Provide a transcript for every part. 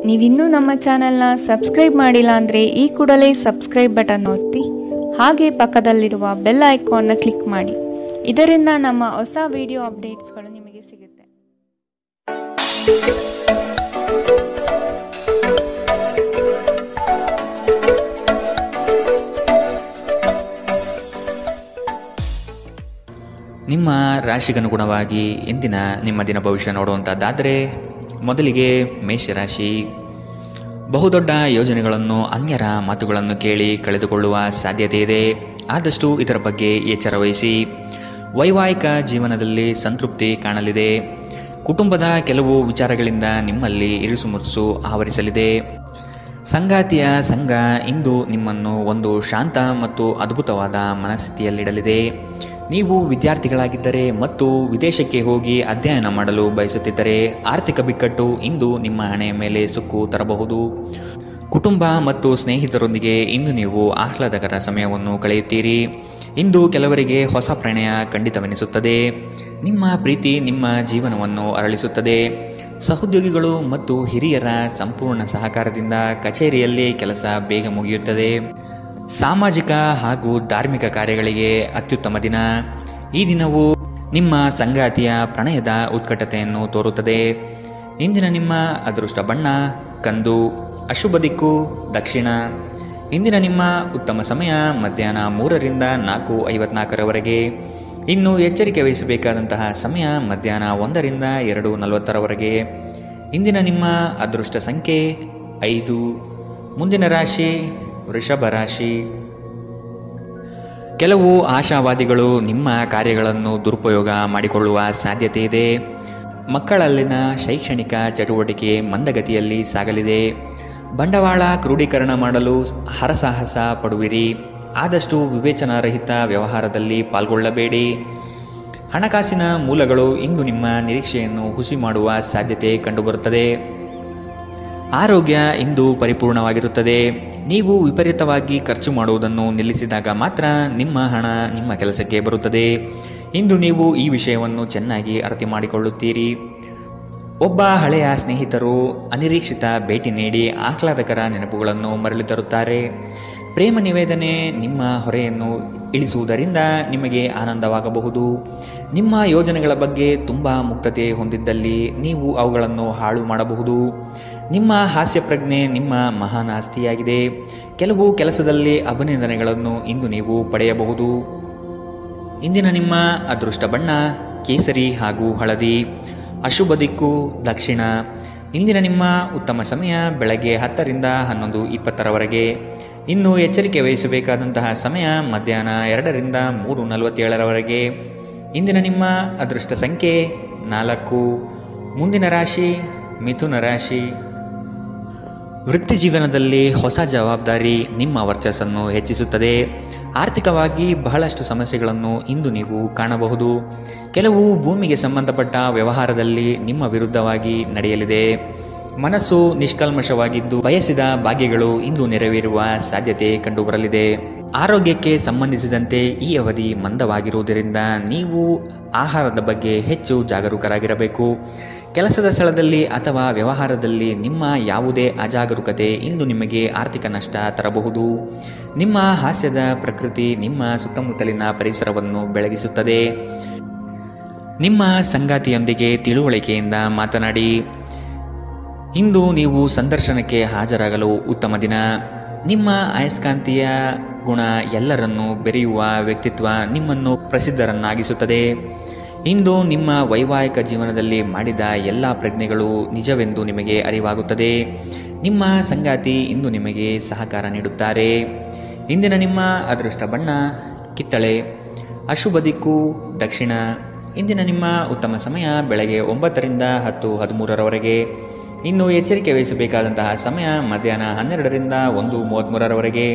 ನೀವಿನ್ನೂ ನಮ್ಮ ಚಾನೆಲ್ನ ಸಬ್ಸ್ಕ್ರೈಬ್ ಮಾಡಿಲ್ಲ ಅಂದರೆ ಈ ಕೂಡಲೇ ಸಬ್ಸ್ಕ್ರೈಬ್ ಬಟನ್ ಒತ್ತಿ ಹಾಗೆ ಪಕ್ಕದಲ್ಲಿರುವ ಬೆಲ್ ಐಕಾನ್ನ ಕ್ಲಿಕ್ ಮಾಡಿ. ಇದರಿಂದ ನಮ್ಮ ಹೊಸ ವಿಡಿಯೋ ಅಪ್ಡೇಟ್ಸ್ಗಳು ನಿಮಗೆ ಸಿಗುತ್ತೆ. ನಿಮ್ಮ ರಾಶಿಗನುಗುಣವಾಗಿ ಇಂದಿನ ನಿಮ್ಮ ದಿನ ಭವಿಷ್ಯ ನೋಡುವಂಥದ್ದಾದರೆ ಮೊದಲಿಗೆ ಮೇಷರಾಶಿ. ಬಹುದೊಡ್ಡ ಯೋಜನೆಗಳನ್ನು ಅನ್ಯರ ಮಾತುಗಳನ್ನು ಕೇಳಿ ಕಳೆದುಕೊಳ್ಳುವ ಸಾಧ್ಯತೆ ಇದೆ. ಆದಷ್ಟು ಇದರ ಬಗ್ಗೆ ಎಚ್ಚರ ವಹಿಸಿ. ವೈವಾಹಿಕ ಜೀವನದಲ್ಲಿ ಸಂತೃಪ್ತಿ ಕಾಣಲಿದೆ. ಕುಟುಂಬದ ಕೆಲವು ವಿಚಾರಗಳಿಂದ ನಿಮ್ಮಲ್ಲಿ ಇರುಸುಮುರುಸು ಆವರಿಸಲಿದೆ. ಸಂಗಾತಿಯ ಸಂಘ ಇಂದು ನಿಮ್ಮನ್ನು ಒಂದು ಶಾಂತ ಮತ್ತು ಅದ್ಭುತವಾದ ಮನಸ್ಥಿತಿಯಲ್ಲಿಡಲಿದೆ. ನೀವು ವಿದ್ಯಾರ್ಥಿಗಳಾಗಿದ್ದರೆ ಮತ್ತು ವಿದೇಶಕ್ಕೆ ಹೋಗಿ ಅಧ್ಯಯನ ಮಾಡಲು ಬಯಸುತ್ತಿದ್ದರೆ ಆರ್ಥಿಕ ಬಿಕ್ಕಟ್ಟು ಇಂದು ನಿಮ್ಮ ಹಣೆಯ ಮೇಲೆ ಸುಕ್ಕು ತರಬಹುದು. ಕುಟುಂಬ ಮತ್ತು ಸ್ನೇಹಿತರೊಂದಿಗೆ ಇಂದು ನೀವು ಆಹ್ಲಾದಕರ ಸಮಯವನ್ನು ಕಳೆಯುತ್ತೀರಿ. ಇಂದು ಕೆಲವರಿಗೆ ಹೊಸ ಪ್ರಣಯ ಖಂಡಿತವೆನಿಸುತ್ತದೆ. ನಿಮ್ಮ ಪ್ರೀತಿ ನಿಮ್ಮ ಜೀವನವನ್ನು ಅರಳಿಸುತ್ತದೆ. ಸಹೋದ್ಯೋಗಿಗಳು ಮತ್ತು ಹಿರಿಯರ ಸಂಪೂರ್ಣ ಸಹಕಾರದಿಂದ ಕಚೇರಿಯಲ್ಲಿ ಕೆಲಸ ಬೇಗ ಮುಗಿಯುತ್ತದೆ. ಸಾಮಾಜಿಕ ಹಾಗೂ ಧಾರ್ಮಿಕ ಕಾರ್ಯಗಳಿಗೆ ಅತ್ಯುತ್ತಮ ದಿನ. ಈ ದಿನವು ನಿಮ್ಮ ಸಂಗಾತಿಯ ಪ್ರಣಯದ ಉತ್ಕಟತೆಯನ್ನು ತೋರುತ್ತದೆ. ಇಂದಿನ ನಿಮ್ಮ ಅದೃಷ್ಟ ಬಣ್ಣ ಕಂದು. ಅಶುಭ ದಿಕ್ಕು ದಕ್ಷಿಣ. ಇಂದಿನ ನಿಮ್ಮ ಉತ್ತಮ ಸಮಯ ಮಧ್ಯಾಹ್ನ 3 ರಿಂದ 4:54 ಇನ್ನು ಎಚ್ಚರಿಕೆ ವಹಿಸಬೇಕಾದಂತಹ ಸಮಯ ಮಧ್ಯಾಹ್ನ 1 ರಿಂದ 2:40 ಇಂದಿನ ನಿಮ್ಮ ಅದೃಷ್ಟ ಸಂಖ್ಯೆ 5. ಮುಂದಿನ ರಾಶಿ ವೃಷಭ ರಾಶಿ. ಕೆಲವು ಆಶಾವಾದಿಗಳು ನಿಮ್ಮ ಕಾರ್ಯಗಳನ್ನು ದುರುಪಯೋಗ ಮಾಡಿಕೊಳ್ಳುವ ಸಾಧ್ಯತೆ ಇದೆ. ಮಕ್ಕಳಲ್ಲಿನ ಶೈಕ್ಷಣಿಕ ಚಟುವಟಿಕೆ ಮಂದಗತಿಯಲ್ಲಿ ಸಾಗಲಿದೆ. ಬಂಡವಾಳ ಕ್ರೋಢೀಕರಣ ಮಾಡಲು ಹರಸಾಹಸ ಪಡುವಿರಿ. ಆದಷ್ಟು ವಿವೇಚನಾರಹಿತ ವ್ಯವಹಾರದಲ್ಲಿ ಪಾಲ್ಗೊಳ್ಳಬೇಡಿ. ಹಣಕಾಸಿನ ಮೂಲಗಳು ಇಂದು ನಿಮ್ಮ ನಿರೀಕ್ಷೆಯನ್ನು ಹುಸಿ ಮಾಡುವ ಸಾಧ್ಯತೆ ಕಂಡುಬರುತ್ತದೆ. ಆರೋಗ್ಯ ಇಂದು ಪರಿಪೂರ್ಣವಾಗಿರುತ್ತದೆ. ನೀವು ವಿಪರೀತವಾಗಿ ಖರ್ಚು ಮಾಡುವುದನ್ನು ನಿಲ್ಲಿಸಿದಾಗ ಮಾತ್ರ ನಿಮ್ಮ ಹಣ ನಿಮ್ಮ ಕೆಲಸಕ್ಕೆ ಬರುತ್ತದೆ. ಇಂದು ನೀವು ಈ ವಿಷಯವನ್ನು ಚೆನ್ನಾಗಿ ಅರ್ಥ ಮಾಡಿಕೊಳ್ಳುತ್ತೀರಿ. ಒಬ್ಬ ಹಳೆಯ ಸ್ನೇಹಿತರು ಅನಿರೀಕ್ಷಿತ ಭೇಟಿ ನೀಡಿ ಆಹ್ಲಾದಕರ ನೆನಪುಗಳನ್ನು ಮರಳಿ ತರುತ್ತಾರೆ. ಪ್ರೇಮ ನಿವೇದನೆ ನಿಮ್ಮ ಹೊರೆಯನ್ನು ಇಳಿಸುವುದರಿಂದ ನಿಮಗೆ ಆನಂದವಾಗಬಹುದು. ನಿಮ್ಮ ಯೋಜನೆಗಳ ಬಗ್ಗೆ ತುಂಬ ಮುಕ್ತತೆ ಹೊಂದಿದ್ದಲ್ಲಿ ನೀವು ಅವುಗಳನ್ನು ಹಾಳು ಮಾಡಬಹುದು. ನಿಮ್ಮ ಹಾಸ್ಯ ಪ್ರಜ್ಞೆ ನಿಮ್ಮ ಮಹಾನ್ ಆಸ್ತಿಯಾಗಿದೆ. ಕೆಲವು ಕೆಲಸದಲ್ಲಿ ಅಭಿನಂದನೆಗಳನ್ನು ಇಂದು ನೀವು ಪಡೆಯಬಹುದು. ಇಂದಿನ ನಿಮ್ಮ ಅದೃಷ್ಟ ಬಣ್ಣ ಕೇಸರಿ ಹಾಗೂ ಹಳದಿ. ಅಶುಭ ದಿಕ್ಕು ದಕ್ಷಿಣ. ಇಂದಿನ ನಿಮ್ಮ ಉತ್ತಮ ಸಮಯ ಬೆಳಗ್ಗೆ 10 ರಿಂದ 11:20 ಇನ್ನು ಎಚ್ಚರಿಕೆ ವಹಿಸಬೇಕಾದಂತಹ ಸಮಯ ಮಧ್ಯಾಹ್ನ 2 ರಿಂದ 3:47 ಇಂದಿನ ನಿಮ್ಮ ಅದೃಷ್ಟ ಸಂಖ್ಯೆ 4. ಮುಂದಿನ ರಾಶಿ ಮಿಥುನ ರಾಶಿ. ವೃತ್ತಿ ಜೀವನದಲ್ಲಿ ಹೊಸ ಜವಾಬ್ದಾರಿ ನಿಮ್ಮ ವರ್ಚಸ್ಸನ್ನು ಹೆಚ್ಚಿಸುತ್ತದೆ. ಆರ್ಥಿಕವಾಗಿ ಬಹಳಷ್ಟು ಸಮಸ್ಯೆಗಳನ್ನು ಇಂದು ನೀವು ಕಾಣಬಹುದು. ಕೆಲವು ಭೂಮಿಗೆ ಸಂಬಂಧಪಟ್ಟ ವ್ಯವಹಾರದಲ್ಲಿ ನಿಮ್ಮ ವಿರುದ್ಧವಾಗಿ ನಡೆಯಲಿದೆ. ಮನಸ್ಸು ನಿಷ್ಕಲ್ಮಶವಾಗಿದ್ದು ಬಯಸಿದ ಭಾಗ್ಯಗಳು ಇಂದು ನೆರವೇರುವ ಸಾಧ್ಯತೆ ಕಂಡುಬರಲಿದೆ. ಆರೋಗ್ಯಕ್ಕೆ ಸಂಬಂಧಿಸಿದಂತೆ ಈ ಅವಧಿ ಮಂದವಾಗಿರುವುದರಿಂದ ನೀವು ಆಹಾರದ ಬಗ್ಗೆ ಹೆಚ್ಚು ಜಾಗರೂಕರಾಗಿರಬೇಕು. ಕೆಲಸದ ಸ್ಥಳದಲ್ಲಿ ಅಥವಾ ವ್ಯವಹಾರದಲ್ಲಿ ನಿಮ್ಮ ಯಾವುದೇ ಅಜಾಗರೂಕತೆ ಇಂದು ನಿಮಗೆ ಆರ್ಥಿಕ ನಷ್ಟ ತರಬಹುದು. ನಿಮ್ಮ ಹಾಸ್ಯದ ಪ್ರಕೃತಿ ನಿಮ್ಮ ಸುತ್ತಮುತ್ತಲಿನ ಪರಿಸರವನ್ನು ಬೆಳಗಿಸುತ್ತದೆ. ನಿಮ್ಮ ಸಂಗಾತಿಯೊಂದಿಗೆ ತಿಳುವಳಿಕೆಯಿಂದ ಮಾತನಾಡಿ. ಇಂದು ನೀವು ಸಂದರ್ಶನಕ್ಕೆ ಹಾಜರಾಗಲು ಉತ್ತಮ ದಿನ. ನಿಮ್ಮ ಅಯಸ್ಕಾಂತೀಯ ಗುಣ ಎಲ್ಲರನ್ನೂ ಬೆರೆಯುವ ವ್ಯಕ್ತಿತ್ವ ನಿಮ್ಮನ್ನು ಪ್ರಸಿದ್ಧರನ್ನಾಗಿಸುತ್ತದೆ. ಇಂದು ನಿಮ್ಮ ವೈವಾಹಿಕ ಜೀವನದಲ್ಲಿ ಮಾಡಿದ ಎಲ್ಲ ಪ್ರಜ್ಞೆಗಳು ನಿಜವೆಂದು ನಿಮಗೆ ಅರಿವಾಗುತ್ತದೆ. ನಿಮ್ಮ ಸಂಗಾತಿ ಇಂದು ನಿಮಗೆ ಸಹಕಾರ ನೀಡುತ್ತಾರೆ. ಇಂದಿನ ನಿಮ್ಮ ಅದೃಷ್ಟ ಬಣ್ಣ ಕಿತ್ತಳೆ. ಅಶುಭ ದಿಕ್ಕು ದಕ್ಷಿಣ. ಇಂದಿನ ನಿಮ್ಮ ಉತ್ತಮ ಸಮಯ ಬೆಳಗ್ಗೆ 9 ರಿಂದ 10:13 ಇನ್ನು ಎಚ್ಚರಿಕೆ ವಹಿಸಬೇಕಾದಂತಹ ಸಮಯ ಮಧ್ಯಾಹ್ನ 12 ರಿಂದ 1:33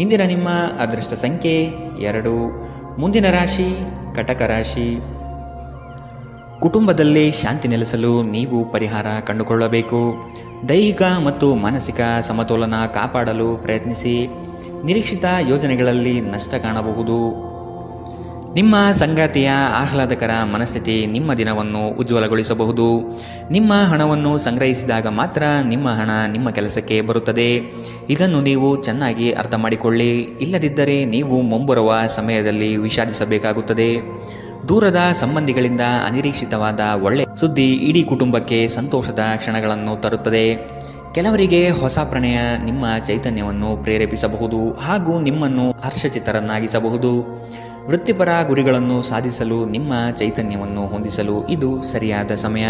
ಇಂದಿನ ನಿಮ್ಮ ಅದೃಷ್ಟ ಸಂಖ್ಯೆ 2. ಮುಂದಿನ ರಾಶಿ ಕಟಕ ರಾಶಿ. ಕುಟುಂಬದಲ್ಲಿ ಶಾಂತಿ ನೆಲೆಸಲು ನೀವು ಪರಿಹಾರ ಕಂಡುಕೊಳ್ಳಬೇಕು. ದೈಹಿಕ ಮತ್ತು ಮಾನಸಿಕ ಸಮತೋಲನ ಕಾಪಾಡಲು ಪ್ರಯತ್ನಿಸಿ. ನಿರೀಕ್ಷಿತ ಯೋಜನೆಗಳಲ್ಲಿ ನಷ್ಟ ಕಾಣಬಹುದು. ನಿಮ್ಮ ಸಂಗಾತಿಯ ಆಹ್ಲಾದಕರ ಮನಸ್ಥಿತಿ ನಿಮ್ಮ ದಿನವನ್ನು ಉಜ್ವಲಗೊಳಿಸಬಹುದು. ನಿಮ್ಮ ಹಣವನ್ನು ಸಂಗ್ರಹಿಸಿದಾಗ ಮಾತ್ರ ನಿಮ್ಮ ಹಣ ನಿಮ್ಮ ಕೆಲಸಕ್ಕೆ ಬರುತ್ತದೆ. ಇದನ್ನು ನೀವು ಚೆನ್ನಾಗಿ ಅರ್ಥ ಮಾಡಿಕೊಳ್ಳಿ. ಇಲ್ಲದಿದ್ದರೆ ನೀವು ಮುಂಬರುವ ಸಮಯದಲ್ಲಿ ವಿಷಾದಿಸಬೇಕಾಗುತ್ತದೆ. ದೂರದ ಸಂಬಂಧಿಗಳಿಂದ ಅನಿರೀಕ್ಷಿತವಾದ ಒಳ್ಳೆಯ ಸುದ್ದಿ ಇಡೀ ಕುಟುಂಬಕ್ಕೆ ಸಂತೋಷದ ಕ್ಷಣಗಳನ್ನು ತರುತ್ತದೆ. ಕೆಲವರಿಗೆ ಹೊಸ ಪ್ರಣಯ ನಿಮ್ಮ ಚೈತನ್ಯವನ್ನು ಪ್ರೇರೇಪಿಸಬಹುದು ಹಾಗೂ ನಿಮ್ಮನ್ನು ಹರ್ಷಚಿತ್ತರನ್ನಾಗಿಸಬಹುದು. ವೃತ್ತಿಪರ ಗುರಿಗಳನ್ನು ಸಾಧಿಸಲು ನಿಮ್ಮ ಚೈತನ್ಯವನ್ನು ಹೊಂದಿಸಲು ಇದು ಸರಿಯಾದ ಸಮಯ.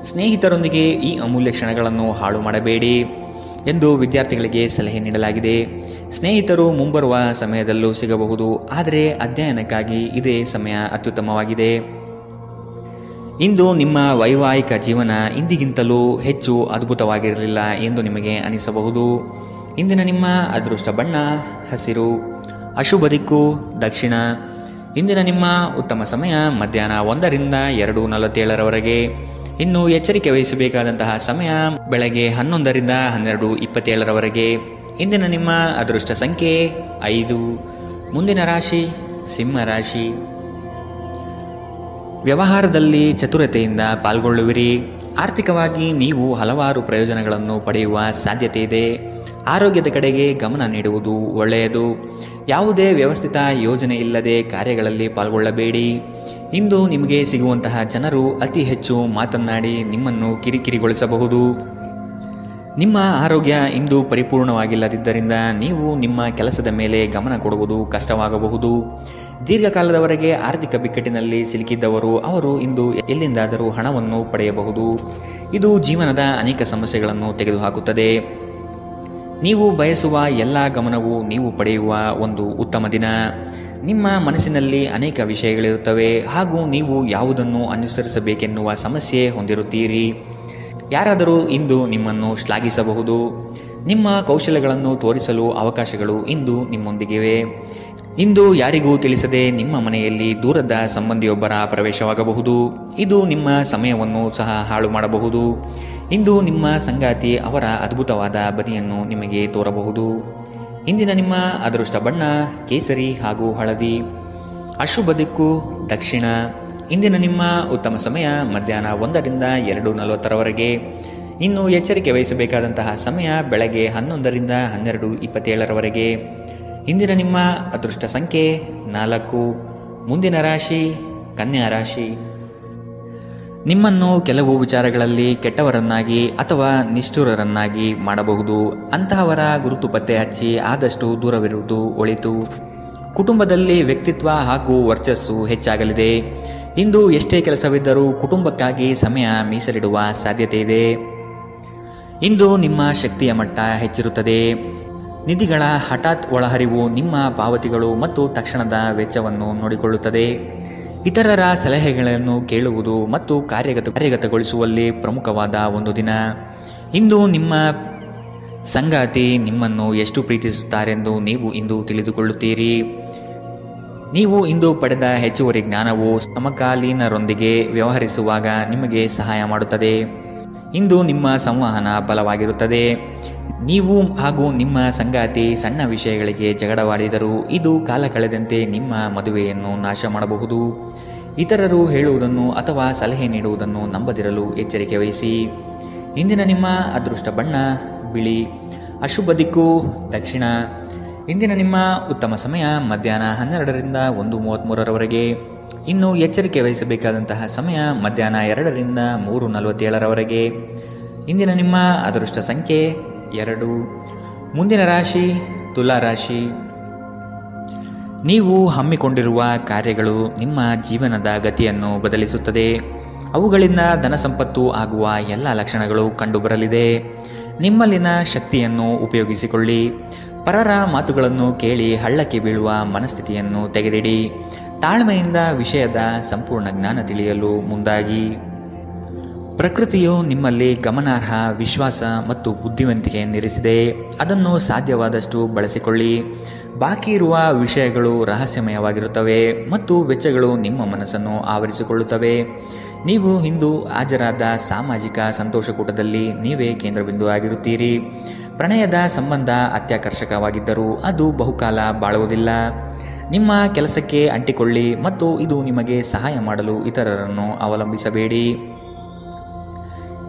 ಸ್ನೇಹಿತರೊಂದಿಗೆ ಈ ಅಮೂಲ್ಯ ಕ್ಷಣಗಳನ್ನು ಹಾಳು ಮಾಡಬೇಡಿ ಎಂದು ವಿದ್ಯಾರ್ಥಿಗಳಿಗೆ ಸಲಹೆ ನೀಡಲಾಗಿದೆ. ಸ್ನೇಹಿತರು ಮುಂಬರುವ ಸಮಯದಲ್ಲೂ ಸಿಗಬಹುದು, ಆದರೆ ಅಧ್ಯಯನಕ್ಕಾಗಿ ಇದೇ ಸಮಯ ಅತ್ಯುತ್ತಮವಾಗಿದೆ. ಇಂದು ನಿಮ್ಮ ವೈವಾಹಿಕ ಜೀವನ ಇಂದಿಗಿಂತಲೂ ಹೆಚ್ಚು ಅದ್ಭುತವಾಗಿರಲಿಲ್ಲ ಎಂದು ನಿಮಗೆ ಅನಿಸಬಹುದು. ಇಂದಿನ ನಿಮ್ಮ ಅದೃಷ್ಟ ಬಣ್ಣ ಹಸಿರು, ಅಶುಭ ದಿಕ್ಕು ದಕ್ಷಿಣ. ಇಂದಿನ ನಿಮ್ಮ ಉತ್ತಮ ಸಮಯ ಮಧ್ಯಾಹ್ನ 1ರಿಂದ 2:47ರವರೆಗೆ. ಇನ್ನು ಎಚ್ಚರಿಕೆ ವಹಿಸಬೇಕಾದಂತಹ ಸಮಯ ಬೆಳಗ್ಗೆ 11ರಿಂದ 12:27ರವರೆಗೆ. ಇಂದಿನ ನಿಮ್ಮ ಅದೃಷ್ಟ ಸಂಖ್ಯೆ 5. ಮುಂದಿನ ರಾಶಿ ಸಿಂಹ ರಾಶಿ. ವ್ಯವಹಾರದಲ್ಲಿ ಚತುರತೆಯಿಂದ ಪಾಲ್ಗೊಳ್ಳುವಿರಿ. ಆರ್ಥಿಕವಾಗಿ ನೀವು ಹಲವಾರು ಪ್ರಯೋಜನಗಳನ್ನು ಪಡೆಯುವ ಸಾಧ್ಯತೆ ಇದೆ. ಆರೋಗ್ಯದ ಕಡೆಗೆ ಗಮನ ನೀಡುವುದು ಒಳ್ಳೆಯದು. ಯಾವುದೇ ವ್ಯವಸ್ಥಿತ ಯೋಜನೆ ಇಲ್ಲದೆ ಕಾರ್ಯಗಳಲ್ಲಿ ಪಾಲ್ಗೊಳ್ಳಬೇಡಿ. ಇಂದು ನಿಮಗೆ ಸಿಗುವಂತಹ ಜನರು ಅತಿ ಹೆಚ್ಚು ಮಾತನಾಡಿ ನಿಮ್ಮನ್ನು ಕಿರಿಕಿರಿಗೊಳಿಸಬಹುದು. ನಿಮ್ಮ ಆರೋಗ್ಯ ಇಂದು ಪರಿಪೂರ್ಣವಾಗಿಲ್ಲದಿದ್ದರಿಂದ ನೀವು ನಿಮ್ಮ ಕೆಲಸದ ಮೇಲೆ ಗಮನ ಕೊಡುವುದು ಕಷ್ಟವಾಗಬಹುದು. ದೀರ್ಘಕಾಲದವರೆಗೆ ಆರ್ಥಿಕ ಬಿಕ್ಕಟ್ಟಿನಲ್ಲಿ ಸಿಲುಕಿದ್ದವರು ಅವರು ಇಂದು ಎಲ್ಲಿಂದಾದರೂ ಹಣವನ್ನು ಪಡೆಯಬಹುದು. ಇದು ಜೀವನದ ಅನೇಕ ಸಮಸ್ಯೆಗಳನ್ನು ತೆಗೆದುಹಾಕುತ್ತದೆ. ನೀವು ಬಯಸುವ ಎಲ್ಲ ಗಮನವು ನೀವು ಪಡೆಯುವ ಒಂದು ಉತ್ತಮ ದಿನ. ನಿಮ್ಮ ಮನಸ್ಸಿನಲ್ಲಿ ಅನೇಕ ವಿಷಯಗಳಿರುತ್ತವೆ ಹಾಗೂ ನೀವು ಯಾವುದನ್ನು ಅನುಸರಿಸಬೇಕೆನ್ನುವ ಸಮಸ್ಯೆ ಹೊಂದಿರುತ್ತೀರಿ. ಯಾರಾದರೂ ಇಂದು ನಿಮ್ಮನ್ನು ಶ್ಲಾಘಿಸಬಹುದು. ನಿಮ್ಮ ಕೌಶಲ್ಯಗಳನ್ನು ತೋರಿಸಲು ಅವಕಾಶಗಳು ಇಂದು ನಿಮ್ಮೊಂದಿಗಿವೆ. ಇಂದು ಯಾರಿಗೂ ತಿಳಿಸದೆ ನಿಮ್ಮ ಮನೆಯಲ್ಲಿ ದೂರದ ಸಂಬಂಧಿಯೊಬ್ಬರ ಪ್ರವೇಶವಾಗಬಹುದು. ಇದು ನಿಮ್ಮ ಸಮಯವನ್ನು ಸಹ ಹಾಳು ಮಾಡಬಹುದು. ಇಂದು ನಿಮ್ಮ ಸಂಗಾತಿ ಅವರ ಅದ್ಭುತವಾದ ಬದಿಯನ್ನು ನಿಮಗೆ ತೋರಬಹುದು. ಇಂದಿನ ನಿಮ್ಮ ಅದೃಷ್ಟ ಬಣ್ಣ ಕೇಸರಿ ಹಾಗೂ ಹಳದಿ, ಅಶುಭ ದಿಕ್ಕು ದಕ್ಷಿಣ. ಇಂದಿನ ನಿಮ್ಮ ಉತ್ತಮ ಸಮಯ ಮಧ್ಯಾಹ್ನ 1ರಿಂದ 2:40ರವರೆಗೆ. ಇನ್ನು ಎಚ್ಚರಿಕೆ ವಹಿಸಬೇಕಾದಂತಹ ಸಮಯ ಬೆಳಗ್ಗೆ 11ರಿಂದ 12:27ರವರೆಗೆ. ಇಂದಿನ ನಿಮ್ಮ ಅದೃಷ್ಟ ಸಂಖ್ಯೆ 4. ಮುಂದಿನ ರಾಶಿ ಕನ್ಯಾ ರಾಶಿ. ನಿಮ್ಮನ್ನು ಕೆಲವು ವಿಚಾರಗಳಲ್ಲಿ ಕೆಟ್ಟವರನ್ನಾಗಿ ಅಥವಾ ನಿಷ್ಠುರರನ್ನಾಗಿ ಮಾಡಬಹುದು. ಅಂತಹವರ ಗುರುತು ಪತ್ತೆ ಹಚ್ಚಿ ಆದಷ್ಟು ದೂರವಿರುವುದು ಒಳಿತು. ಕುಟುಂಬದಲ್ಲಿ ವ್ಯಕ್ತಿತ್ವ ಹಾಗೂ ವರ್ಚಸ್ಸು ಹೆಚ್ಚಾಗಲಿದೆ. ಇಂದು ಎಷ್ಟೇ ಕೆಲಸವಿದ್ದರೂ ಕುಟುಂಬಕ್ಕಾಗಿ ಸಮಯ ಮೀಸಲಿಡುವ ಸಾಧ್ಯತೆ ಇದೆ. ಇಂದು ನಿಮ್ಮ ಶಕ್ತಿಯ ಮಟ್ಟ ಹೆಚ್ಚಿರುತ್ತದೆ. ನಿಧಿಗಳ ಹಠಾತ್ ಒಳಹರಿವು ನಿಮ್ಮ ಪಾವತಿಗಳು ಮತ್ತು ತಕ್ಷಣದ ವೆಚ್ಚವನ್ನು ನೋಡಿಕೊಳ್ಳುತ್ತದೆ. ಇತರರ ಸಲಹೆಗಳನ್ನು ಕೇಳುವುದು ಮತ್ತು ಕಾರ್ಯಗತಗೊಳಿಸುವಲ್ಲಿ ಪ್ರಮುಖವಾದ ಒಂದು ದಿನ. ಇಂದು ನಿಮ್ಮ ಸಂಗಾತಿ ನಿಮ್ಮನ್ನು ಎಷ್ಟು ಪ್ರೀತಿಸುತ್ತಾರೆಂದು ನೀವು ಇಂದು ತಿಳಿದುಕೊಳ್ಳುತ್ತೀರಿ. ನೀವು ಇಂದು ಪಡೆದ ಹೆಚ್ಚುವರಿ ಜ್ಞಾನವು ಸಮಕಾಲೀನರೊಂದಿಗೆ ವ್ಯವಹರಿಸುವಾಗ ನಿಮಗೆ ಸಹಾಯ ಮಾಡುತ್ತದೆ. ಇಂದು ನಿಮ್ಮ ಸಂವಹನ ಬಲವಾಗಿರುತ್ತದೆ. ನೀವು ಹಾಗೂ ನಿಮ್ಮ ಸಂಗಾತಿ ಸಣ್ಣ ವಿಷಯಗಳಿಗೆ ಜಗಳವಾಡಿದರೂ ಇದು ಕಾಲ ಕಳೆದಂತೆ ನಿಮ್ಮ ಮದುವೆಯನ್ನು ನಾಶ ಮಾಡಬಹುದು. ಇತರರು ಹೇಳುವುದನ್ನು ಅಥವಾ ಸಲಹೆ ನೀಡುವುದನ್ನು ನಂಬದಿರಲು ಎಚ್ಚರಿಕೆ ವಹಿಸಿ. ಇಂದಿನ ನಿಮ್ಮ ಅದೃಷ್ಟ ಬಣ್ಣ ಬಿಳಿ, ಅಶುಭ ದಿಕ್ಕು ದಕ್ಷಿಣ. ಇಂದಿನ ನಿಮ್ಮ ಉತ್ತಮ ಸಮಯ ಮಧ್ಯಾಹ್ನ 12ರಿಂದ 1:33ರವರೆಗೆ. ಇನ್ನು ಎಚ್ಚರಿಕೆ ವಹಿಸಬೇಕಾದಂತಹ ಸಮಯ ಮಧ್ಯಾಹ್ನ 2ರಿಂದ 3:47ರವರೆಗೆ. ಇಂದಿನ ನಿಮ್ಮ ಅದೃಷ್ಟ ಸಂಖ್ಯೆ 2. ಮುಂದಿನ ರಾಶಿ ತುಲಾ ರಾಶಿ. ನೀವು ಹಮ್ಮಿಕೊಂಡಿರುವ ಕಾರ್ಯಗಳು ನಿಮ್ಮ ಜೀವನದ ಗತಿಯನ್ನು ಬದಲಿಸುತ್ತದೆ. ಅವುಗಳಿಂದ ಧನ ಸಂಪತ್ತು ಆಗುವ ಎಲ್ಲ ಲಕ್ಷಣಗಳು ಕಂಡುಬರಲಿದೆ. ನಿಮ್ಮಲ್ಲಿನ ಶಕ್ತಿಯನ್ನು ಉಪಯೋಗಿಸಿಕೊಳ್ಳಿ. ಪರರ ಮಾತುಗಳನ್ನು ಕೇಳಿ ಹಳ್ಳಕ್ಕೆ ಬೀಳುವ ಮನಸ್ಥಿತಿಯನ್ನು ತೆಗೆದಿಡಿ. ತಾಳ್ಮೆಯಿಂದ ವಿಷಯದ ಸಂಪೂರ್ಣ ಜ್ಞಾನ ತಿಳಿಯಲು ಮುಂದಾಗಿ. ಪ್ರಕೃತಿಯು ನಿಮ್ಮಲ್ಲಿ ಗಮನಾರ್ಹ ವಿಶ್ವಾಸ ಮತ್ತು ಬುದ್ಧಿವಂತಿಕೆಯನ್ನಿರಿಸಿದೆ. ಅದನ್ನು ಸಾಧ್ಯವಾದಷ್ಟು ಬಳಸಿಕೊಳ್ಳಿ. ಬಾಕಿ ಇರುವ ವಿಷಯಗಳು ರಹಸ್ಯಮಯವಾಗಿರುತ್ತವೆ ಮತ್ತು ವೆಚ್ಚಗಳು ನಿಮ್ಮ ಮನಸ್ಸನ್ನು ಆವರಿಸಿಕೊಳ್ಳುತ್ತವೆ. ನೀವು ಇಂದು ಹಾಜರಾದ ಸಾಮಾಜಿಕ ಸಂತೋಷಕೂಟದಲ್ಲಿ ನೀವೇ ಕೇಂದ್ರಬಿಂದು ಆಗಿರುತ್ತೀರಿ. ಪ್ರಣಯದ ಸಂಬಂಧ ಅತ್ಯಾಕರ್ಷಕವಾಗಿದ್ದರೂ ಅದು ಬಹುಕಾಲ ಬಾಳುವುದಿಲ್ಲ. ನಿಮ್ಮ ಕೆಲಸಕ್ಕೆ ಅಂಟಿಕೊಳ್ಳಿ ಮತ್ತು ಇದು ನಿಮಗೆ ಸಹಾಯ ಮಾಡಲು ಇತರರನ್ನು ಅವಲಂಬಿಸಬೇಡಿ.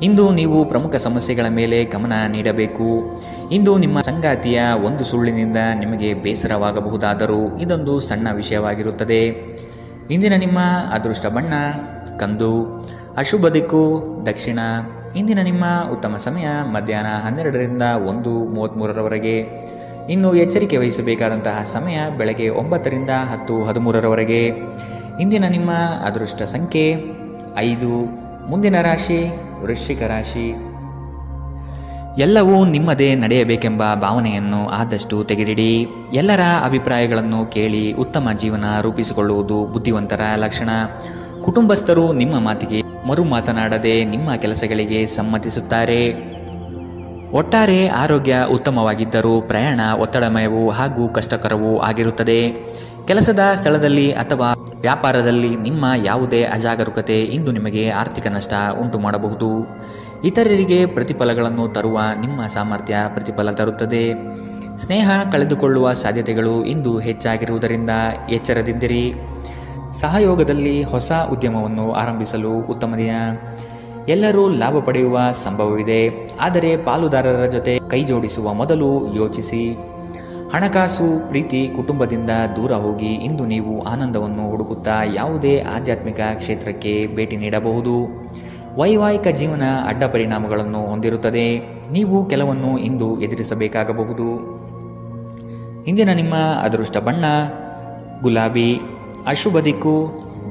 ಇಂದು ನೀವು ಪ್ರಮುಖ ಸಮಸ್ಯೆಗಳ ಮೇಲೆ ಗಮನ ನೀಡಬೇಕು. ಇಂದು ನಿಮ್ಮ ಸಂಗಾತಿಯ ಒಂದು ಸುಳ್ಳಿನಿಂದ ನಿಮಗೆ ಬೇಸರವಾಗಬಹುದಾದರೂ ಇದೊಂದು ಸಣ್ಣ ವಿಷಯವಾಗಿರುತ್ತದೆ. ಇಂದಿನ ನಿಮ್ಮ ಅದೃಷ್ಟ ಬಣ್ಣ ಕಂದು, ಅಶುಭ ದಿಕ್ಕು ದಕ್ಷಿಣ. ಇಂದಿನ ನಿಮ್ಮ ಉತ್ತಮ ಸಮಯ ಮಧ್ಯಾಹ್ನ 12ರಿಂದ 1:33ರವರೆಗೆ. ಇನ್ನು ಎಚ್ಚರಿಕೆ ವಹಿಸಬೇಕಾದಂತಹ ಸಮಯ ಬೆಳಗ್ಗೆ 9ರಿಂದ 10:13ರವರೆಗೆ. ಇಂದಿನ ನಿಮ್ಮ ಅದೃಷ್ಟ ಸಂಖ್ಯೆ 5. ಮುಂದಿನ ರಾಶಿ ವೃಶ್ಚಿಕ ರಾಶಿ. ಎಲ್ಲವೂ ನಿಮ್ಮದೇ ನಡೆಯಬೇಕೆಂಬ ಭಾವನೆಯನ್ನು ಆದಷ್ಟು ತೆಗೆದಿಡಿ. ಎಲ್ಲರ ಅಭಿಪ್ರಾಯಗಳನ್ನು ಕೇಳಿ ಉತ್ತಮ ಜೀವನ ರೂಪಿಸಿಕೊಳ್ಳುವುದು ಬುದ್ಧಿವಂತರ ಲಕ್ಷಣ. ಕುಟುಂಬಸ್ಥರು ನಿಮ್ಮ ಮಾತಿಗೆ ಮರು ಮಾತನಾಡದೆ ನಿಮ್ಮ ಕೆಲಸಗಳಿಗೆ ಸಮ್ಮತಿಸುತ್ತಾರೆ. ಒಟ್ಟಾರೆ ಆರೋಗ್ಯ ಉತ್ತಮವಾಗಿದ್ದರೂ ಪ್ರಯಾಣ ಒತ್ತಡಮಯವೂ ಹಾಗೂ ಕಷ್ಟಕರವೂ ಆಗಿರುತ್ತದೆ. ಕೆಲಸದ ಸ್ಥಳದಲ್ಲಿ ಅಥವಾ ವ್ಯಾಪಾರದಲ್ಲಿ ನಿಮ್ಮ ಯಾವುದೇ ಅಜಾಗರೂಕತೆ ಇಂದು ನಿಮಗೆ ಆರ್ಥಿಕ ನಷ್ಟ ಉಂಟು ಮಾಡಬಹುದು. ಇತರರಿಗೆ ಪ್ರತಿಫಲಗಳನ್ನು ತರುವ ನಿಮ್ಮ ಸಾಮರ್ಥ್ಯ ಪ್ರತಿಫಲ ತರುತ್ತದೆ. ಸ್ನೇಹ ಕಳೆದುಕೊಳ್ಳುವ ಸಾಧ್ಯತೆಗಳು ಇಂದು ಹೆಚ್ಚಾಗಿರುವುದರಿಂದ ಎಚ್ಚರದಿಂದಿರಿ. ಸಹಯೋಗದಲ್ಲಿ ಹೊಸ ಉದ್ಯಮವನ್ನು ಆರಂಭಿಸಲು ಉತ್ತಮ ದಿನ. ಎಲ್ಲರೂ ಲಾಭ ಪಡೆಯುವ ಸಂಭವವಿದೆ, ಆದರೆ ಪಾಲುದಾರರ ಜೊತೆ ಕೈಜೋಡಿಸುವ ಮೊದಲು ಯೋಚಿಸಿ. ಹಣಕಾಸು, ಪ್ರೀತಿ, ಕುಟುಂಬದಿಂದ ದೂರ ಹೋಗಿ ಇಂದು ನೀವು ಆನಂದವನ್ನು ಹುಡುಕುತ್ತಾ ಯಾವುದೇ ಆಧ್ಯಾತ್ಮಿಕ ಕ್ಷೇತ್ರಕ್ಕೆ ಭೇಟಿ ನೀಡಬಹುದು. ವೈವಾಹಿಕ ಜೀವನ ಅಡ್ಡ ಪರಿಣಾಮಗಳನ್ನು ಹೊಂದಿರುತ್ತದೆ. ನೀವು ಕೆಲವನ್ನು ಇಂದು ಎದುರಿಸಬೇಕಾಗಬಹುದು. ಇಂದಿನ ನಿಮ್ಮ ಅದೃಷ್ಟ ಬಣ್ಣ ಗುಲಾಬಿ, ಅಶುಭ ದಿಕ್ಕು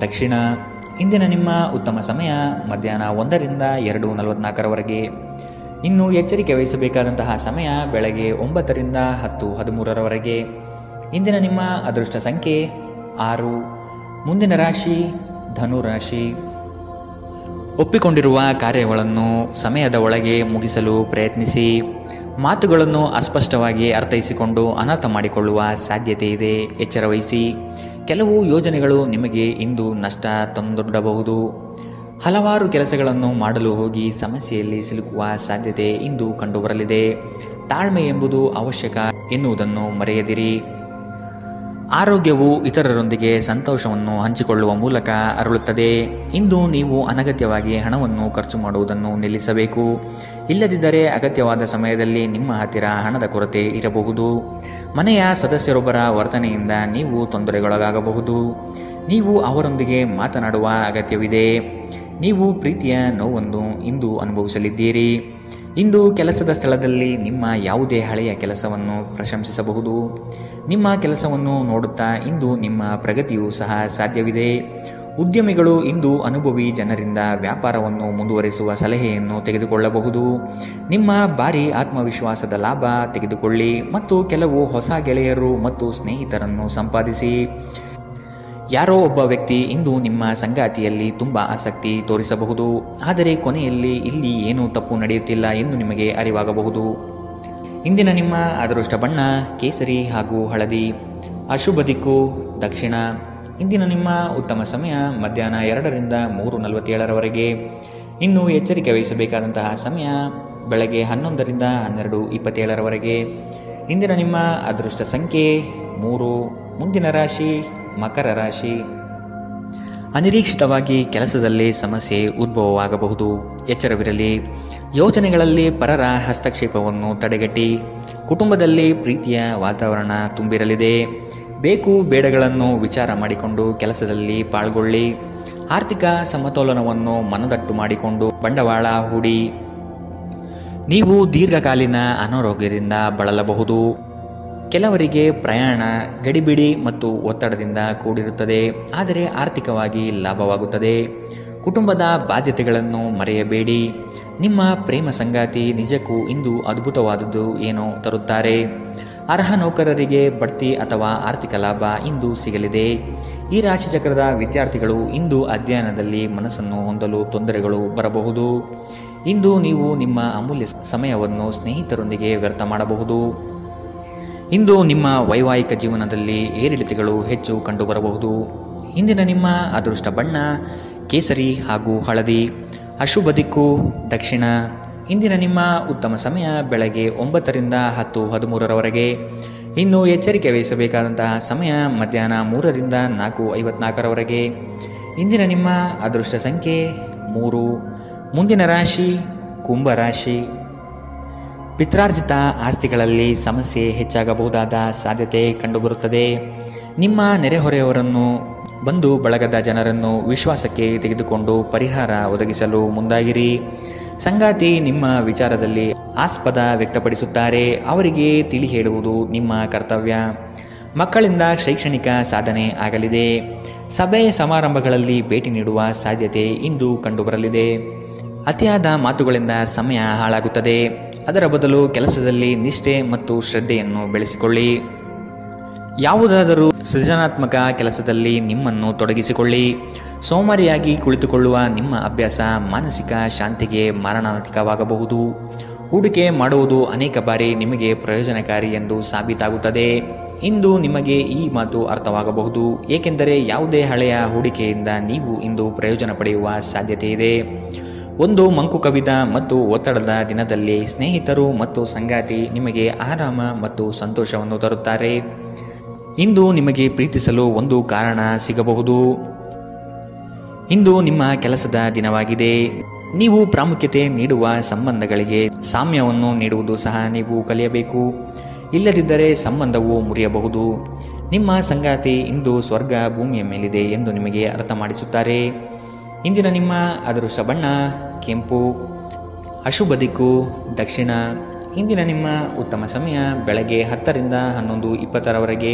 ದಕ್ಷಿಣ. ಇಂದಿನ ನಿಮ್ಮ ಉತ್ತಮ ಸಮಯ ಮಧ್ಯಾಹ್ನ 1ರಿಂದ 2:44ರವರೆಗೆ. ಇನ್ನು ಎಚ್ಚರಿಕೆ ವಹಿಸಬೇಕಾದಂತಹ ಸಮಯ ಬೆಳಗ್ಗೆ 9ರಿಂದ 10:13ರವರೆಗೆ. ಇಂದಿನ ನಿಮ್ಮ ಅದೃಷ್ಟ ಸಂಖ್ಯೆ 6. ಮುಂದಿನ ರಾಶಿ ಧನು ರಾಶಿ. ಒಪ್ಪಿಕೊಂಡಿರುವ ಕಾರ್ಯಗಳನ್ನು ಸಮಯದ ಒಳಗೆ ಮುಗಿಸಲು ಪ್ರಯತ್ನಿಸಿ. ಮಾತುಗಳನ್ನು ಅಸ್ಪಷ್ಟವಾಗಿ ಅರ್ಥೈಸಿಕೊಂಡು ಅನರ್ಥ ಮಾಡಿಕೊಳ್ಳುವ ಸಾಧ್ಯತೆ ಇದೆ. ಎಚ್ಚರ ವಹಿಸಿ. ಕೆಲವು ಯೋಜನೆಗಳು ನಿಮಗೆ ಇಂದು ನಷ್ಟ ತಂದೊಡ್ಡಬಹುದು. ಹಲವಾರು ಕೆಲಸಗಳನ್ನು ಮಾಡಲು ಹೋಗಿ ಸಮಸ್ಯೆಯಲ್ಲಿ ಸಿಲುಕುವ ಸಾಧ್ಯತೆ ಇಂದು ಕಂಡುಬರಲಿದೆ. ತಾಳ್ಮೆ ಎಂಬುದು ಅವಶ್ಯಕ ಎನ್ನುವುದನ್ನು ಮರೆಯದಿರಿ. ಆರೋಗ್ಯವು ಇತರರೊಂದಿಗೆ ಸಂತೋಷವನ್ನು ಹಂಚಿಕೊಳ್ಳುವ ಮೂಲಕ ಅರಳುತ್ತದೆ. ಇಂದು ನೀವು ಅನಗತ್ಯವಾಗಿ ಹಣವನ್ನು ಖರ್ಚು ಮಾಡುವುದನ್ನು ನಿಲ್ಲಿಸಬೇಕು. ಇಲ್ಲದಿದ್ದರೆ ಅಗತ್ಯವಾದ ಸಮಯದಲ್ಲಿ ನಿಮ್ಮ ಹತ್ತಿರ ಹಣದ ಕೊರತೆ ಇರಬಹುದು. ಮನೆಯ ಸದಸ್ಯರೊಬ್ಬರ ವರ್ತನೆಯಿಂದ ನೀವು ತೊಂದರೆಗೊಳಗಾಗಬಹುದು. ನೀವು ಅವರೊಂದಿಗೆ ಮಾತನಾಡುವ ಅಗತ್ಯವಿದೆ. ನೀವು ಪ್ರೀತಿಯ ನೋವನ್ನು ಇಂದು ಅನುಭವಿಸಲಿದ್ದೀರಿ. ಇಂದು ಕೆಲಸದ ಸ್ಥಳದಲ್ಲಿ ನಿಮ್ಮ ಯಾವುದೇ ಹಳೆಯ ಕೆಲಸವನ್ನು ಪ್ರಶಂಸಿಸಬಹುದು. ನಿಮ್ಮ ಕೆಲಸವನ್ನು ನೋಡುತ್ತಾ ಇಂದು ನಿಮ್ಮ ಪ್ರಗತಿಯೂ ಸಹ ಸಾಧ್ಯವಿದೆ. ಉದ್ಯಮಿಗಳು ಇಂದು ಅನುಭವಿ ಜನರಿಂದ ವ್ಯಾಪಾರವನ್ನು ಮುಂದುವರಿಸುವ ಸಲಹೆಯನ್ನು ತೆಗೆದುಕೊಳ್ಳಬಹುದು. ನಿಮ್ಮ ಭಾರಿ ಆತ್ಮವಿಶ್ವಾಸದ ಲಾಭ ತೆಗೆದುಕೊಳ್ಳಿ ಮತ್ತು ಕೆಲವು ಹೊಸ ಗೆಳೆಯರು ಮತ್ತು ಸ್ನೇಹಿತರನ್ನು ಸಂಪಾದಿಸಿ. ಯಾರೋ ಒಬ್ಬ ವ್ಯಕ್ತಿ ಇಂದು ನಿಮ್ಮ ಸಂಗಾತಿಯಲ್ಲಿ ತುಂಬ ಆಸಕ್ತಿ ತೋರಿಸಬಹುದು, ಆದರೆ ಕೊನೆಯಲ್ಲಿ ಇಲ್ಲಿ ಏನೂ ತಪ್ಪು ನಡೆಯುತ್ತಿಲ್ಲ ಎಂದು ನಿಮಗೆ ಅರಿವಾಗಬಹುದು. ಇಂದಿನ ನಿಮ್ಮ ಅದೃಷ್ಟ ಬಣ್ಣ ಕೇಸರಿ ಹಾಗೂ ಹಳದಿ, ಅಶುಭ ದಿಕ್ಕು ದಕ್ಷಿಣ. ಇಂದಿನ ನಿಮ್ಮ ಉತ್ತಮ ಸಮಯ ಮಧ್ಯಾಹ್ನ 2ರಿಂದ 3:47ರವರೆಗೆ. ಇನ್ನು ಎಚ್ಚರಿಕೆ ವಹಿಸಬೇಕಾದಂತಹ ಸಮಯ ಬೆಳಗ್ಗೆ 11ರಿಂದ 12:27ರವರೆಗೆ. ಇಂದಿನ ನಿಮ್ಮ ಅದೃಷ್ಟ ಸಂಖ್ಯೆ 3. ಮುಂದಿನ ರಾಶಿ ಮಕರ ರಾಶಿ. ಅನಿರೀಕ್ಷಿತವಾಗಿ ಕೆಲಸದಲ್ಲಿ ಸಮಸ್ಯೆ ಉದ್ಭವವಾಗಬಹುದು. ಎಚ್ಚರವಿರಲಿ. ಯೋಜನೆಗಳಲ್ಲಿ ಪರರ ಹಸ್ತಕ್ಷೇಪವನ್ನು ತಡೆಗಟ್ಟಿ. ಕುಟುಂಬದಲ್ಲಿ ಪ್ರೀತಿಯ ವಾತಾವರಣ ತುಂಬಿರಲಿದೆ. ಬೇಕು ಬೇಡಗಳನ್ನು ವಿಚಾರ ಮಾಡಿಕೊಂಡು ಕೆಲಸದಲ್ಲಿ ಪಾಲ್ಗೊಳ್ಳಿ. ಆರ್ಥಿಕ ಸಮತೋಲನವನ್ನು ಮನದಟ್ಟು ಮಾಡಿಕೊಂಡು ಬಂಡವಾಳ ಹೂಡಿ. ನೀವು ದೀರ್ಘಕಾಲೀನ ಅನಾರೋಗ್ಯದಿಂದ ಬಳಲಬಹುದು. ಕೆಲವರಿಗೆ ಪ್ರಯಾಣ ಗಡಿಬಿಡಿ ಮತ್ತು ಒತ್ತಡದಿಂದ ಕೂಡಿರುತ್ತದೆ, ಆದರೆ ಆರ್ಥಿಕವಾಗಿ ಲಾಭವಾಗುತ್ತದೆ. ಕುಟುಂಬದ ಬಾಧ್ಯತೆಗಳನ್ನು ಮರೆಯಬೇಡಿ. ನಿಮ್ಮ ಪ್ರೇಮ ಸಂಗಾತಿ ನಿಜಕ್ಕೂ ಇಂದು ಅದ್ಭುತವಾದದ್ದು ಏನೋ ತರುತ್ತಾರೆ. ಅರ್ಹ ನೌಕರರಿಗೆ ಬಡ್ತಿ ಅಥವಾ ಆರ್ಥಿಕ ಲಾಭ ಇಂದು ಸಿಗಲಿದೆ. ಈ ರಾಶಿಚಕ್ರದ ವಿದ್ಯಾರ್ಥಿಗಳು ಇಂದು ಅಧ್ಯಯನದಲ್ಲಿ ಮನಸ್ಸನ್ನು ಹೊಂದಲು ತೊಂದರೆಗಳು ಬರಬಹುದು. ಇಂದು ನೀವು ನಿಮ್ಮ ಅಮೂಲ್ಯ ಸಮಯವನ್ನು ಸ್ನೇಹಿತರೊಂದಿಗೆ ವ್ಯರ್ಥ ಮಾಡಬಹುದು. ಇಂದು ನಿಮ್ಮ ವೈವಾಹಿಕ ಜೀವನದಲ್ಲಿ ಏರಿಳಿತಗಳು ಹೆಚ್ಚು ಕಂಡುಬರಬಹುದು. ಇಂದಿನ ನಿಮ್ಮ ಅದೃಷ್ಟ ಬಣ್ಣ ಕೇಸರಿ ಹಾಗೂ ಹಳದಿ, ಅಶುಭ ದಿಕ್ಕು ದಕ್ಷಿಣ. ಇಂದಿನ ನಿಮ್ಮ ಉತ್ತಮ ಸಮಯ ಬೆಳಗ್ಗೆ 9ರಿಂದ 10:13ರವರೆಗೆ. ಇನ್ನು ಎಚ್ಚರಿಕೆ ವಹಿಸಬೇಕಾದಂತಹ ಸಮಯ ಮಧ್ಯಾಹ್ನ 3ರಿಂದ 4:54ರವರೆಗೆ. ಇಂದಿನ ನಿಮ್ಮ ಅದೃಷ್ಟ ಸಂಖ್ಯೆ 3. ಮುಂದಿನ ರಾಶಿ ಕುಂಭರಾಶಿ. ಪಿತ್ರಾರ್ಜಿತ ಆಸ್ತಿಗಳಲ್ಲಿ ಸಮಸ್ಯೆ ಹೆಚ್ಚಾಗಬಹುದಾದ ಸಾಧ್ಯತೆ ಕಂಡುಬರುತ್ತದೆ. ನಿಮ್ಮ ನೆರೆಹೊರೆಯವರನ್ನು, ಬಂಧು ಬಳಗದ ಜನರನ್ನು ವಿಶ್ವಾಸಕ್ಕೆ ತೆಗೆದುಕೊಂಡು ಪರಿಹಾರ ಒದಗಿಸಲು ಮುಂದಾಗಿರಿ. ಸಂಗಾತಿ ನಿಮ್ಮ ವಿಚಾರದಲ್ಲಿ ಆಸ್ಪದ ವ್ಯಕ್ತಪಡಿಸುತ್ತಾರೆ. ಅವರಿಗೆ ತಿಳಿ ಹೇಳುವುದು ನಿಮ್ಮ ಕರ್ತವ್ಯ. ಮಕ್ಕಳಿಂದ ಶೈಕ್ಷಣಿಕ ಸಾಧನೆ ಆಗಲಿದೆ. ಸಭೆ ಸಮಾರಂಭಗಳಲ್ಲಿ ಭೇಟಿ ನೀಡುವ ಸಾಧ್ಯತೆ ಇಂದು ಕಂಡುಬರಲಿದೆ. ಅತಿಯಾದ ಮಾತುಗಳಿಂದ ಸಮಯ ಹಾಳಾಗುತ್ತದೆ. ಅದರ ಬದಲು ಕೆಲಸದಲ್ಲಿ ನಿಷ್ಠೆ ಮತ್ತು ಶ್ರದ್ಧೆಯನ್ನು ಬೆಳೆಸಿಕೊಳ್ಳಿ. ಯಾವುದಾದರೂ ಸೃಜನಾತ್ಮಕ ಕೆಲಸದಲ್ಲಿ ನಿಮ್ಮನ್ನು ತೊಡಗಿಸಿಕೊಳ್ಳಿ. ಸೋಮಾರಿಯಾಗಿ ಕುಳಿತುಕೊಳ್ಳುವ ನಿಮ್ಮ ಅಭ್ಯಾಸ ಮಾನಸಿಕ ಶಾಂತಿಗೆ ಮಾರಣಾಂತಿಕವಾಗಬಹುದು. ಹೂಡಿಕೆ ಮಾಡುವುದು ಅನೇಕ ಬಾರಿ ನಿಮಗೆ ಪ್ರಯೋಜನಕಾರಿ ಎಂದು ಸಾಬೀತಾಗುತ್ತದೆ. ಇಂದು ನಿಮಗೆ ಈ ಮಾತು ಅರ್ಥವಾಗಬಹುದು, ಏಕೆಂದರೆ ಯಾವುದೇ ಹಳೆಯ ಹೂಡಿಕೆಯಿಂದ ನೀವು ಇಂದು ಪ್ರಯೋಜನ ಪಡೆಯುವ ಸಾಧ್ಯತೆ ಇದೆ. ಒಂದು ಮಂಕು ಕವಿದ ಮತ್ತು ಒತ್ತಡದ ದಿನದಲ್ಲಿ ಸ್ನೇಹಿತರು ಮತ್ತು ಸಂಗಾತಿ ನಿಮಗೆ ಆರಾಮ ಮತ್ತು ಸಂತೋಷವನ್ನು ತರುತ್ತಾರೆ. ಇಂದು ನಿಮಗೆ ಪ್ರೀತಿಸಲು ಒಂದು ಕಾರಣ ಸಿಗಬಹುದು. ಇಂದು ನಿಮ್ಮ ಕೆಲಸದ ದಿನವಾಗಿದೆ. ನೀವು ಪ್ರಾಮುಖ್ಯತೆ ನೀಡುವ ಸಂಬಂಧಗಳಿಗೆ ಸಾಮ್ಯವನ್ನು ನೀಡುವುದು ಸಹ ನೀವು ಕಲಿಯಬೇಕು. ಇಲ್ಲದಿದ್ದರೆ ಸಂಬಂಧವು ಮುರಿಯಬಹುದು. ನಿಮ್ಮ ಸಂಗಾತಿ ಇಂದು ಸ್ವರ್ಗ ಭೂಮಿಯ ಮೇಲಿದೆ ಎಂದು ನಿಮಗೆ ಅರ್ಥ ಮಾಡಿಸುತ್ತಾರೆ. ಇಂದಿನ ನಿಮ್ಮ ಅದೃಷ್ಟ ಬಣ್ಣ ಕೆಂಪು. ಅಶುಭ ದಿಕ್ಕು ದಕ್ಷಿಣ. ಇಂದಿನ ನಿಮ್ಮ ಉತ್ತಮ ಸಮಯ ಬೆಳಗ್ಗೆ 10ರಿಂದ 11:20ರವರೆಗೆ.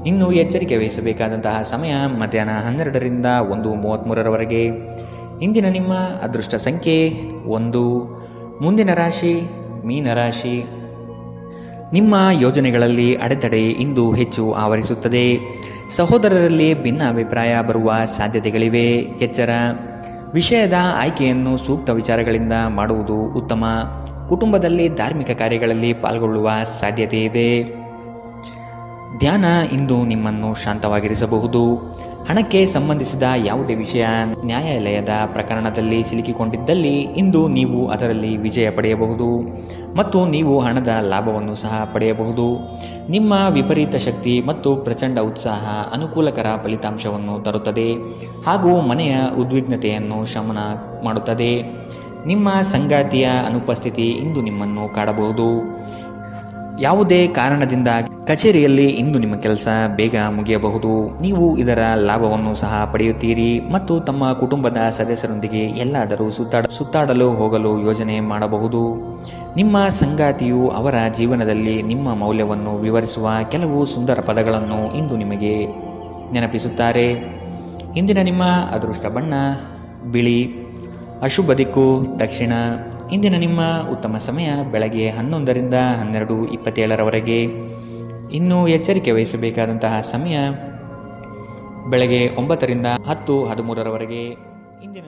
ಇನ್ನು ಎಚ್ಚರಿಕೆ ವಹಿಸಬೇಕಾದಂತಹ ಸಮಯ ಮಧ್ಯಾಹ್ನ 12ರಿಂದ 1:33ರವರೆಗೆ. ಇಂದಿನ ನಿಮ್ಮ ಅದೃಷ್ಟ ಸಂಖ್ಯೆ 1. ಮುಂದಿನ ರಾಶಿ ಮೀನರಾಶಿ. ನಿಮ್ಮ ಯೋಜನೆಗಳಲ್ಲಿ ಅಡೆತಡೆ ಇಂದು ಹೆಚ್ಚು ಆವರಿಸುತ್ತದೆ. ಸಹೋದರರಲ್ಲಿ ಭಿನ್ನ ಅಭಿಪ್ರಾಯ ಬರುವ ಸಾಧ್ಯತೆಗಳಿವೆ. ಎಚ್ಚರ. ವಿಷಯದ ಆಯ್ಕೆಯನ್ನು ಸೂಕ್ತ ವಿಚಾರಗಳಿಂದ ಮಾಡುವುದು ಉತ್ತಮ. ಕುಟುಂಬದಲ್ಲಿ ಧಾರ್ಮಿಕ ಕಾರ್ಯಗಳಲ್ಲಿ ಪಾಲ್ಗೊಳ್ಳುವ ಸಾಧ್ಯತೆ ಇದೆ. ಧ್ಯಾನ ಇಂದು ನಿಮ್ಮನ್ನು ಶಾಂತವಾಗಿರಿಸಬಹುದು. ಹಣಕ್ಕೆ ಸಂಬಂಧಿಸಿದ ಯಾವುದೇ ವಿಷಯ ನ್ಯಾಯಾಲಯದ ಪ್ರಕರಣದಲ್ಲಿ ಸಿಲುಕಿಕೊಂಡಿದ್ದಲ್ಲಿ ಇಂದು ನೀವು ಅದರಲ್ಲಿ ವಿಜಯ ಪಡೆಯಬಹುದು ಮತ್ತು ನೀವು ಹಣದ ಲಾಭವನ್ನು ಸಹ ಪಡೆಯಬಹುದು. ನಿಮ್ಮ ವಿಪರೀತ ಶಕ್ತಿ ಮತ್ತು ಪ್ರಚಂಡ ಉತ್ಸಾಹ ಅನುಕೂಲಕರ ಫಲಿತಾಂಶವನ್ನು ತರುತ್ತದೆ ಹಾಗೂ ಮನೆಯ ಉದ್ವಿಗ್ನತೆಯನ್ನು ಶಮನ ಮಾಡುತ್ತದೆ. ನಿಮ್ಮ ಸಂಗಾತಿಯ ಅನುಪಸ್ಥಿತಿ ಇಂದು ನಿಮ್ಮನ್ನು ಕಾಡಬಹುದು. ಯಾವುದೇ ಕಾರಣದಿಂದ ಕಚೇರಿಯಲ್ಲಿ ಇಂದು ನಿಮ್ಮ ಕೆಲಸ ಬೇಗ ಮುಗಿಯಬಹುದು. ನೀವು ಇದರ ಲಾಭವನ್ನು ಸಹ ಪಡೆಯುತ್ತೀರಿ ಮತ್ತು ತಮ್ಮ ಕುಟುಂಬದ ಸದಸ್ಯರೊಂದಿಗೆ ಎಲ್ಲಾದರೂ ಸುತ್ತಾಡಲು ಹೋಗಲು ಯೋಜನೆ ಮಾಡಬಹುದು. ನಿಮ್ಮ ಸಂಗಾತಿಯು ಅವರ ಜೀವನದಲ್ಲಿ ನಿಮ್ಮ ಮೌಲ್ಯವನ್ನು ವಿವರಿಸುವ ಕೆಲವು ಸುಂದರ ಪದಗಳನ್ನು ಇಂದು ನಿಮಗೆ ನೆನಪಿಸುತ್ತಾರೆ. ಇಂದಿನ ನಿಮ್ಮ ಅದೃಷ್ಟ ಬಣ್ಣ ಬಿಳಿ. ಅಶುಭ ದಿಕ್ಕು ದಕ್ಷಿಣ. ಇಂದಿನ ನಿಮ್ಮ ಉತ್ತಮ ಸಮಯ ಬೆಳಗ್ಗೆ 11ರಿಂದ 12:27ರವರೆಗೆ. ಇನ್ನು ಎಚ್ಚರಿಕೆ ವಹಿಸಬೇಕಾದಂತಹ ಸಮಯ ಬೆಳಗ್ಗೆ 9ರಿಂದ 10:13ರವರೆಗೆ. ಇಂದಿನ